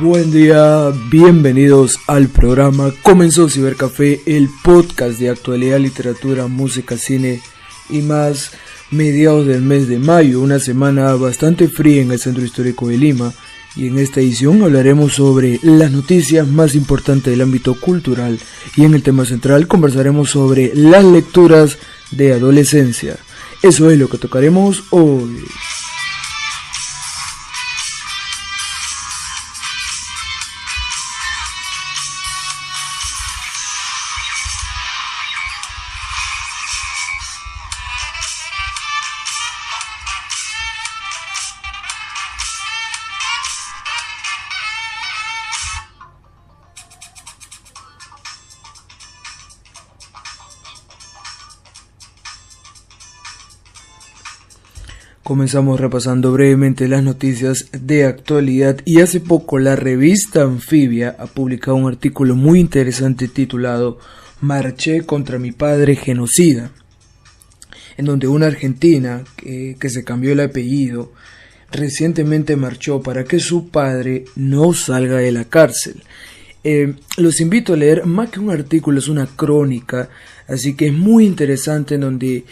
Buen día, bienvenidos al programa. Comenzó Cibercafé, el podcast de actualidad, literatura, música, cine y más. Mediados del mes de mayo, una semana bastante fría en el centro histórico de Lima. Y en esta edición hablaremos sobre las noticias más importantes del ámbito cultural. Y en el tema central conversaremos sobre las lecturas de adolescencia. Eso es lo que tocaremos hoy. Comenzamos repasando brevemente las noticias de actualidad y hace poco la revista Anfibia ha publicado un artículo muy interesante titulado Marché contra mi padre genocida, en donde una argentina que se cambió el apellido recientemente marchó para que su padre no salga de la cárcel. Los invito a leer, más que un artículo es una crónica, así que es muy interesante en donde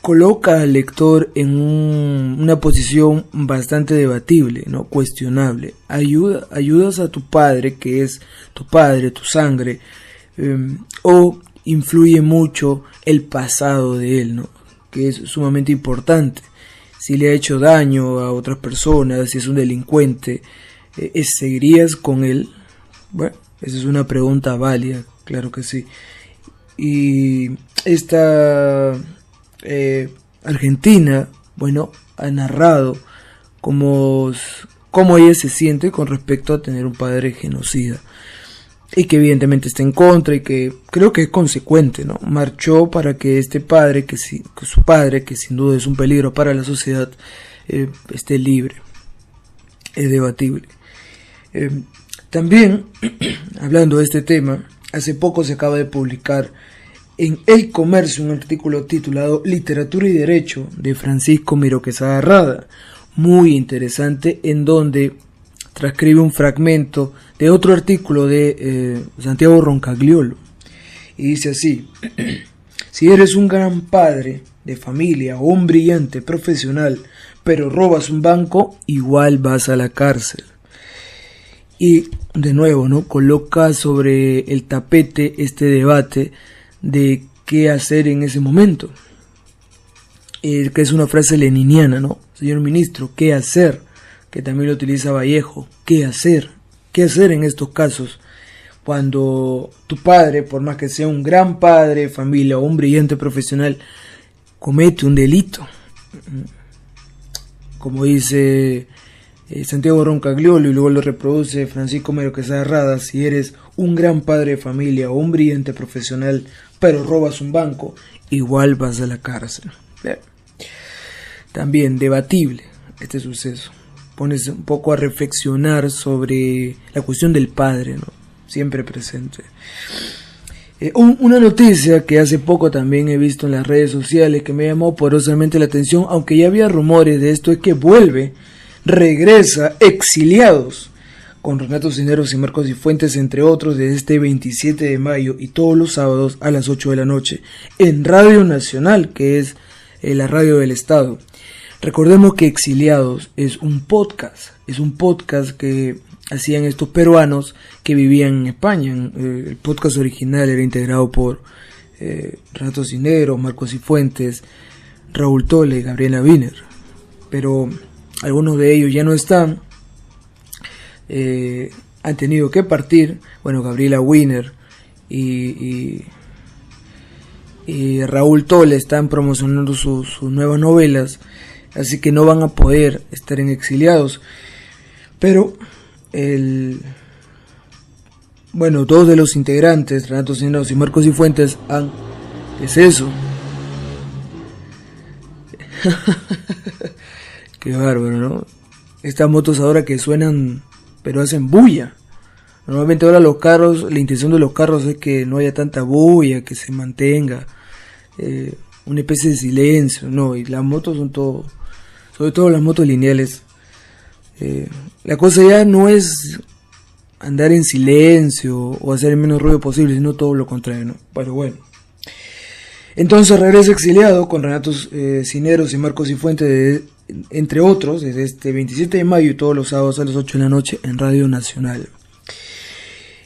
coloca al lector en una posición bastante debatible, ¿no? Cuestionable. Ayudas a tu padre, que es tu padre, tu sangre, o influye mucho el pasado de él, ¿no? Que es sumamente importante. Si le ha hecho daño a otras personas, si es un delincuente, ¿seguirías con él? Bueno, esa es una pregunta válida, claro que sí. Y esta Argentina, bueno, ha narrado cómo ella se siente con respecto a tener un padre genocida y que evidentemente está en contra y que creo que es consecuente, ¿no? Marchó para que este padre, que su padre, que sin duda es un peligro para la sociedad, esté libre. Es debatible. También, hablando de este tema, hace poco se acaba de publicar en El Comercio un artículo titulado Literatura y Derecho de Francisco Miró Quesada Rada, muy interesante, en donde transcribe un fragmento de otro artículo de Santiago Roncagliolo y dice así: si eres un gran padre de familia o un brillante profesional pero robas un banco, igual vas a la cárcel. Y de nuevo, ¿no?, coloca sobre el tapete este debate de qué hacer en ese momento, que es una frase leniniana, ¿no? Señor ministro, ¿qué hacer? Que también lo utiliza Vallejo. ¿Qué hacer? ¿Qué hacer en estos casos? Cuando tu padre, por más que sea un gran padre de familia o un brillante profesional, comete un delito. Como dice Santiago Roncagliolo y luego lo reproduce Francisco Miró Quesada Rada: si eres un gran padre de familia o un brillante profesional pero robas un banco, igual vas a la cárcel. También debatible este suceso. Pones un poco a reflexionar sobre la cuestión del padre, ¿no?, siempre presente. Una noticia que hace poco también he visto en las redes sociales que me llamó poderosamente la atención, aunque ya había rumores de esto, es que regresa Exiliados, con Renato Cisneros y Marcos Cifuentes, entre otros, desde este 27 de mayo y todos los sábados a las 8 de la noche en Radio Nacional, que es la radio del Estado. Recordemos que Exiliados es un podcast que hacían estos peruanos que vivían en España. El podcast original era integrado por Renato Cisneros, Marcos Cifuentes, Raúl Tole y Gabriela Wiener, pero algunos de ellos ya no están. Han tenido que partir. Bueno, Gabriela Wiener y Raúl Tole están promocionando sus nuevas novelas, así que no van a poder estar en Exiliados. Pero dos de los integrantes, Renato Cisneros y Marcos Cifuentes, ¿qué es eso? Qué bárbaro, ¿no? Estas motos ahora que suenan pero hacen bulla. Normalmente ahora los carros, la intención de los carros es que no haya tanta bulla, que se mantenga una especie de silencio, ¿no? Y las motos son todo, sobre todo las motos lineales, La cosa ya no es andar en silencio o hacer el menos ruido posible, sino todo lo contrario, ¿no? Pero bueno. Entonces regresa exiliado con Renato Cineros y Marcos Cifuentes, entre otros, desde este 27 de mayo y todos los sábados a las 8 de la noche en Radio Nacional.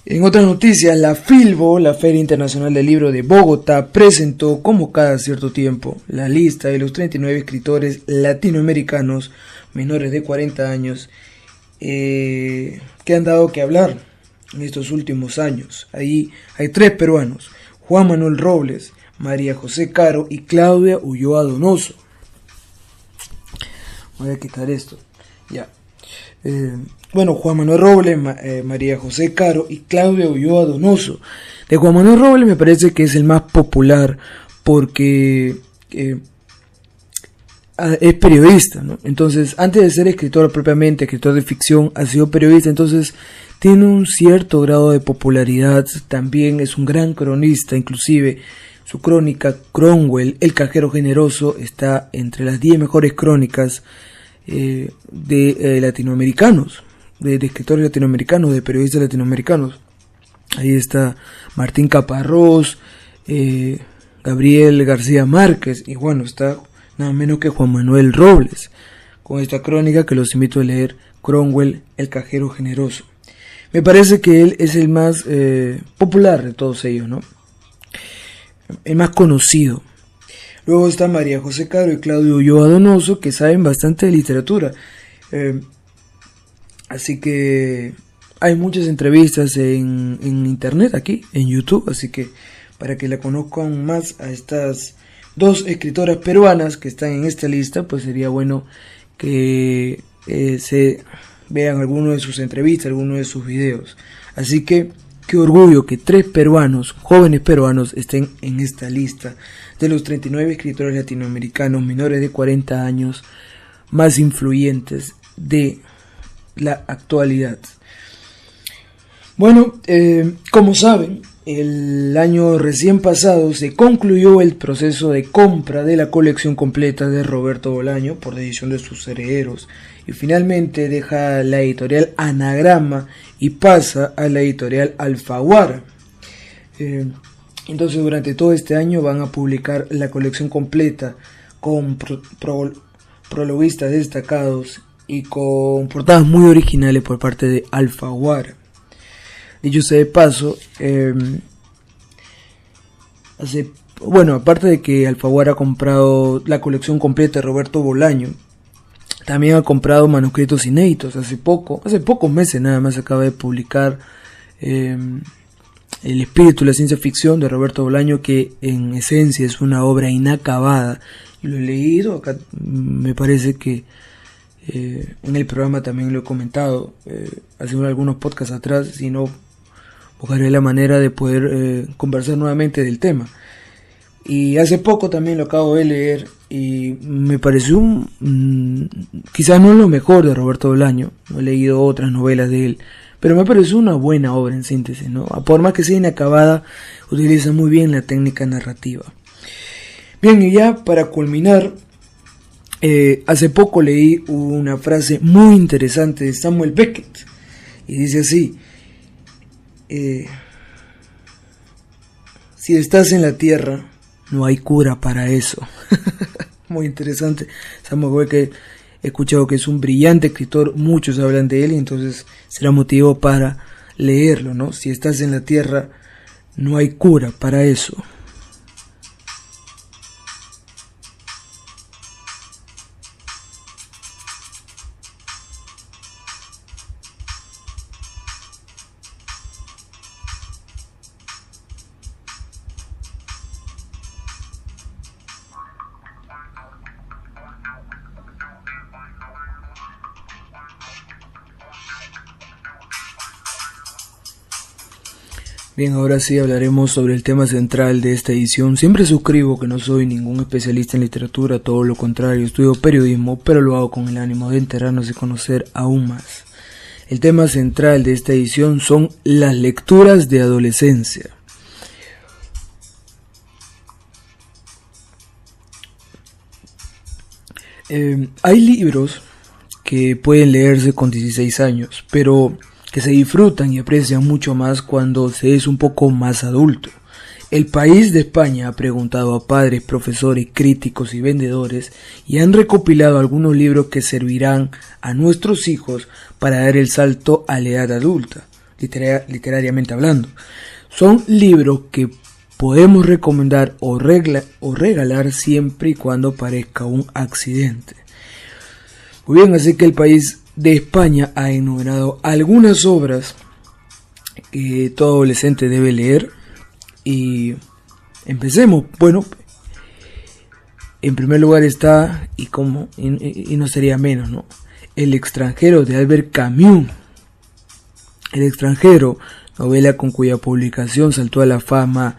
En otras noticias, la FILBO, la Feria Internacional del Libro de Bogotá, presentó, como cada cierto tiempo, la lista de los 39 escritores latinoamericanos menores de 40 años que han dado que hablar en estos últimos años. Ahí hay 3 peruanos: Juan Manuel Robles, María José Caro y Claudia Ulloa Donoso. Voy a quitar esto. Ya. Bueno, Juan Manuel Robles, María José Caro y Claudia Ulloa Donoso. De Juan Manuel Robles me parece que es el más popular porque es periodista, ¿no? Entonces, antes de ser escritor propiamente, escritor de ficción, ha sido periodista, entonces tiene un cierto grado de popularidad. También es un gran cronista, inclusive su crónica Cromwell, el cajero generoso, está entre las 10 mejores crónicas de latinoamericanos, de escritores latinoamericanos, de periodistas latinoamericanos. Ahí está Martín Caparrós, Gabriel García Márquez, y bueno, está nada menos que Juan Manuel Robles, con esta crónica que los invito a leer, Cromwell, el cajero generoso. Me parece que él es el más popular de todos ellos, ¿no? El más conocido. Luego está María José Caro y Claudio Ulloa Donoso, que saben bastante de literatura. Así que hay muchas entrevistas en internet aquí, en YouTube, así que para que la conozcan más a estas 2 escritoras peruanas que están en esta lista, pues sería bueno que se vean alguno de sus entrevistas, alguno de sus videos. Así que qué orgullo que 3 peruanos, jóvenes peruanos, estén en esta lista de los 39 escritores latinoamericanos menores de 40 años más influyentes de la actualidad. Bueno, como saben, el año recién pasado se concluyó el proceso de compra de la colección completa de Roberto Bolaño por decisión de sus herederos, y finalmente deja la editorial Anagrama y pasa a la editorial Alfaguara. Entonces durante todo este año van a publicar la colección completa con prologuistas destacados y con portadas muy originales por parte de Alfaguara. Dicho sea de paso, aparte de que Alfaguara ha comprado la colección completa de Roberto Bolaño, también ha comprado manuscritos inéditos. Hace pocos meses nada más acaba de publicar El espíritu de la ciencia ficción de Roberto Bolaño, que en esencia es una obra inacabada. Lo he leído, acá me parece que en el programa también lo he comentado, hace algunos podcasts atrás, si no buscaré la manera de poder conversar nuevamente del tema. Y hace poco también lo acabo de leer y me pareció quizás no lo mejor de Roberto Bolaño. No he leído otras novelas de él, pero me pareció una buena obra en síntesis, ¿no? Por más que sea inacabada, utiliza muy bien la técnica narrativa. Bien, y ya para culminar, hace poco leí una frase muy interesante de Samuel Beckett y dice así: si estás en la tierra, no hay cura para eso. Muy interesante. Samuel Beckett, he escuchado que es un brillante escritor, muchos hablan de él y entonces será motivo para leerlo, ¿no? Si estás en la tierra, no hay cura para eso. Bien, ahora sí hablaremos sobre el tema central de esta edición. Siempre suscribo que no soy ningún especialista en literatura, todo lo contrario, estudio periodismo, pero lo hago con el ánimo de enterarnos y conocer aún más. El tema central de esta edición son las lecturas de adolescencia. Hay libros que pueden leerse con 16 años, pero que se disfrutan y aprecian mucho más cuando se es un poco más adulto. El País de España ha preguntado a padres, profesores, críticos y vendedores y han recopilado algunos libros que servirán a nuestros hijos para dar el salto a la edad adulta, literariamente hablando. Son libros que podemos recomendar o regalar siempre y cuando parezca un accidente. Muy bien, así que el País de España ha enumerado algunas obras que todo adolescente debe leer. Y empecemos. Bueno, en primer lugar está, y no sería menos, ¿no?, El extranjero, de Albert Camus. El extranjero, novela con cuya publicación saltó a la fama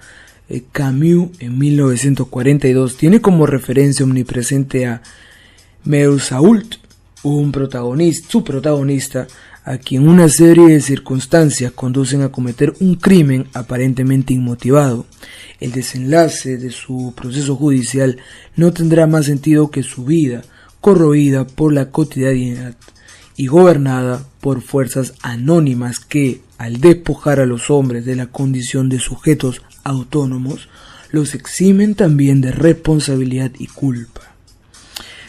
Camus en 1942, tiene como referencia omnipresente a Meursault, su protagonista, a quien una serie de circunstancias conducen a cometer un crimen aparentemente inmotivado. El desenlace de su proceso judicial no tendrá más sentido que su vida, corroída por la cotidianidad y gobernada por fuerzas anónimas que, al despojar a los hombres de la condición de sujetos autónomos, los eximen también de responsabilidad y culpa.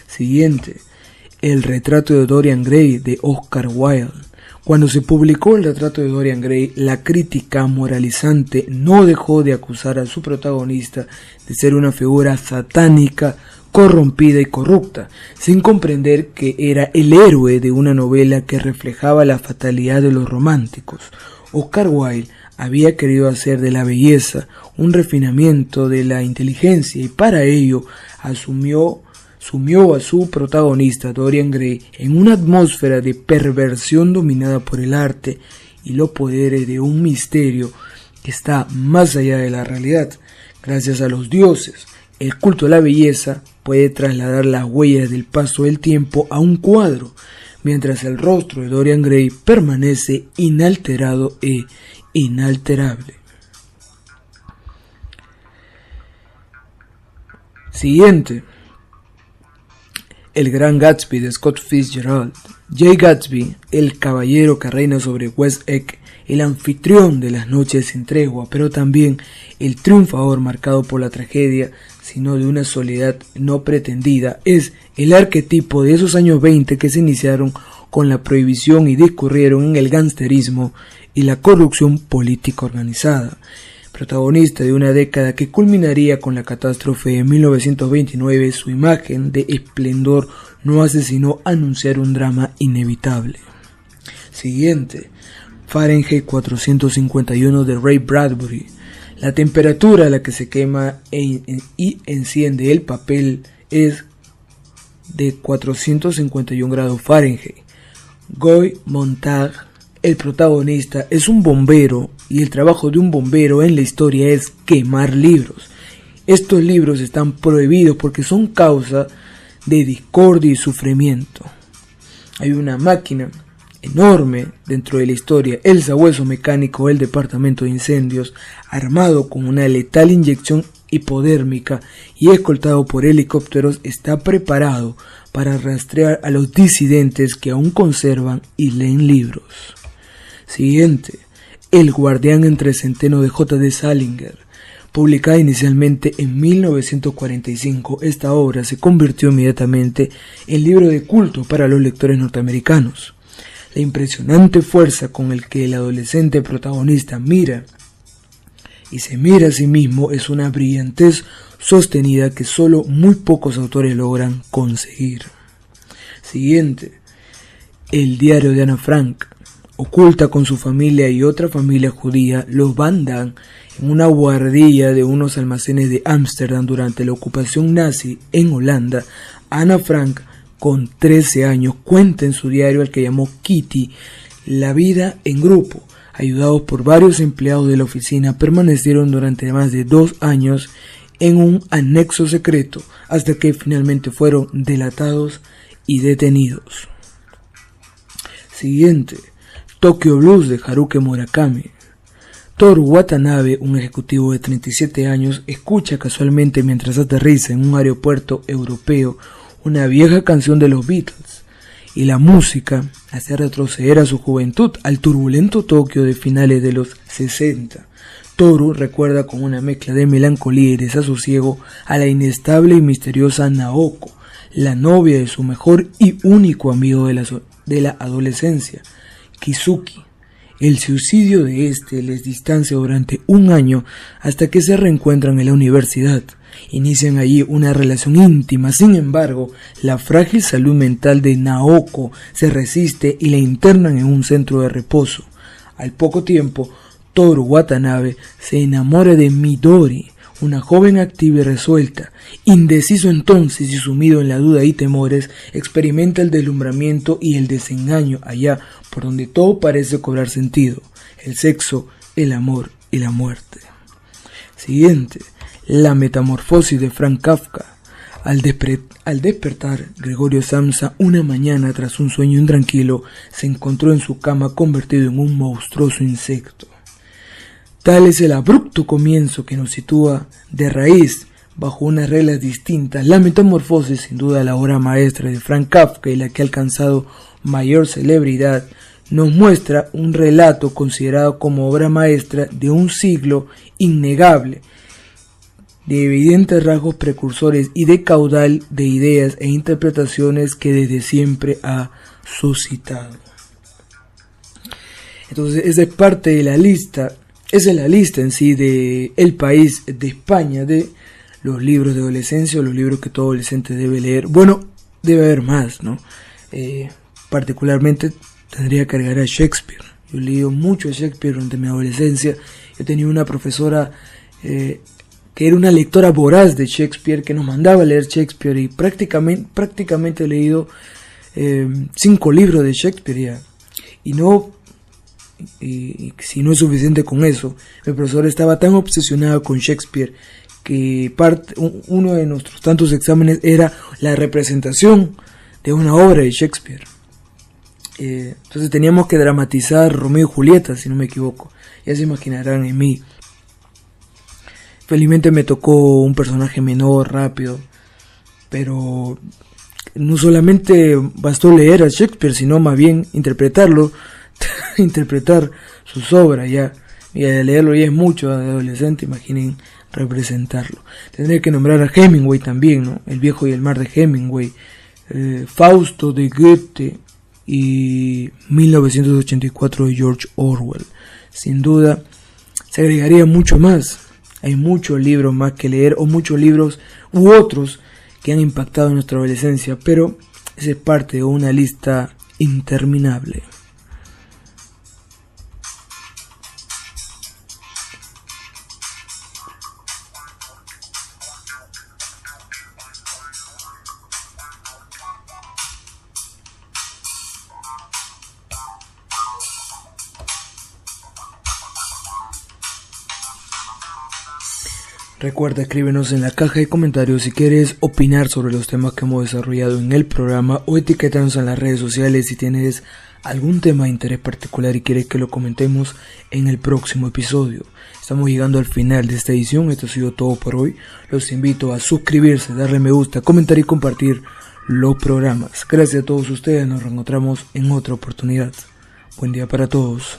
Siguiente. El retrato de Dorian Gray, de Oscar Wilde. Cuando se publicó el retrato de Dorian Gray, la crítica moralizante no dejó de acusar a su protagonista de ser una figura satánica, corrompida y corrupta, sin comprender que era el héroe de una novela que reflejaba la fatalidad de los románticos. Oscar Wilde había querido hacer de la belleza un refinamiento de la inteligencia y para ello sumió a su protagonista, Dorian Gray, en una atmósfera de perversión dominada por el arte y los poderes de un misterio que está más allá de la realidad. Gracias a los dioses, el culto a la belleza puede trasladar las huellas del paso del tiempo a un cuadro, mientras el rostro de Dorian Gray permanece inalterado e inalterable. Siguiente. El Gran Gatsby, de Scott Fitzgerald. Jay Gatsby, el caballero que reina sobre West Egg, el anfitrión de las noches sin tregua, pero también el triunfador marcado por la tragedia, sino de una soledad no pretendida, es el arquetipo de esos años 20 que se iniciaron con la prohibición y discurrieron en el gangsterismo y la corrupción política organizada. Protagonista de una década que culminaría con la catástrofe de 1929, su imagen de esplendor no hace sino anunciar un drama inevitable. Siguiente. Fahrenheit 451, de Ray Bradbury. La temperatura a la que se quema y enciende el papel es de 451 grados Fahrenheit. Guy Montag, el protagonista, es un bombero y el trabajo de un bombero en la historia es quemar libros. Estos libros están prohibidos porque son causa de discordia y sufrimiento. Hay una máquina enorme dentro de la historia, el sabueso mecánico del departamento de incendios, armado con una letal inyección hipodérmica y escoltado por helicópteros, está preparado para rastrear a los disidentes que aún conservan y leen libros. Siguiente. El guardián entre centeno, de J.D. Salinger. Publicada inicialmente en 1945, esta obra se convirtió inmediatamente en libro de culto para los lectores norteamericanos. La impresionante fuerza con el que el adolescente protagonista mira y se mira a sí mismo es una brillantez sostenida que solo muy pocos autores logran conseguir. Siguiente. El diario de Ana Frank. Oculta con su familia y otra familia judía, los Van Damme, en una buhardilla de unos almacenes de Ámsterdam durante la ocupación nazi en Holanda. Ana Frank, con 13 años, cuenta en su diario, al que llamó Kitty, la vida en grupo. Ayudados por varios empleados de la oficina, permanecieron durante más de 2 años en un anexo secreto, hasta que finalmente fueron delatados y detenidos. Siguiente. Tokyo Blues, de Haruki Murakami. Toru Watanabe, un ejecutivo de 37 años, escucha casualmente mientras aterriza en un aeropuerto europeo una vieja canción de los Beatles y la música hace retroceder a su juventud al turbulento Tokio de finales de los 60. Toru recuerda con una mezcla de melancolía y desasosiego a la inestable y misteriosa Naoko, la novia de su mejor y único amigo de la adolescencia, Kizuki. El suicidio de este les distancia durante un año hasta que se reencuentran en la universidad. Inician allí una relación íntima, sin embargo, la frágil salud mental de Naoko se resiste y la internan en un centro de reposo. Al poco tiempo, Toru Watanabe se enamora de Midori, una joven activa y resuelta. Indeciso entonces y sumido en la duda y temores, experimenta el deslumbramiento y el desengaño allá por donde todo parece cobrar sentido: el sexo, el amor y la muerte. Siguiente, la metamorfosis de Franz Kafka. Al despertar, Gregorio Samsa, una mañana tras un sueño intranquilo, se encontró en su cama convertido en un monstruoso insecto. Tal es el abrupto comienzo que nos sitúa de raíz bajo unas reglas distintas. La metamorfosis, sin duda la obra maestra de Franz Kafka y la que ha alcanzado mayor celebridad, nos muestra un relato considerado como obra maestra de un siglo innegable, de evidentes rasgos precursores y de caudal de ideas e interpretaciones que desde siempre ha suscitado. Entonces, esa es parte de la lista. Esa es la lista en sí de El País de España, de los libros de adolescencia o los libros que todo adolescente debe leer. Bueno, debe haber más, ¿no? Particularmente tendría que agregar a Shakespeare. Yo he leído mucho a Shakespeare durante mi adolescencia. Yo tenía una profesora que era una lectora voraz de Shakespeare, que nos mandaba a leer Shakespeare, y prácticamente he leído 5 libros de Shakespeare ya. Y si no es suficiente con eso, mi profesor estaba tan obsesionado con Shakespeare que uno de nuestros tantos exámenes era la representación de una obra de Shakespeare. Entonces teníamos que dramatizar Romeo y Julieta, si no me equivoco. Ya se imaginarán en mí. Felizmente me tocó un personaje menor, rápido, pero no solamente bastó leer a Shakespeare, sino más bien interpretarlo, interpretar sus obras ya. Y de leerlo ya es mucho de adolescente, imaginen representarlo. Tendría que nombrar a Hemingway también, ¿no? El viejo y el mar de Hemingway, Fausto de Goethe y 1984 de George Orwell. Sin duda se agregaría mucho más. Hay muchos libros más que leer, o muchos libros u otros que han impactado en nuestra adolescencia, pero esa es parte de una lista interminable. Recuerda, escríbenos en la caja de comentarios si quieres opinar sobre los temas que hemos desarrollado en el programa, o etiquétanos en las redes sociales si tienes algún tema de interés particular y quieres que lo comentemos en el próximo episodio. Estamos llegando al final de esta edición. Esto ha sido todo por hoy. Los invito a suscribirse, darle me gusta, comentar y compartir los programas. Gracias a todos ustedes. Nos reencontramos en otra oportunidad. Buen día para todos.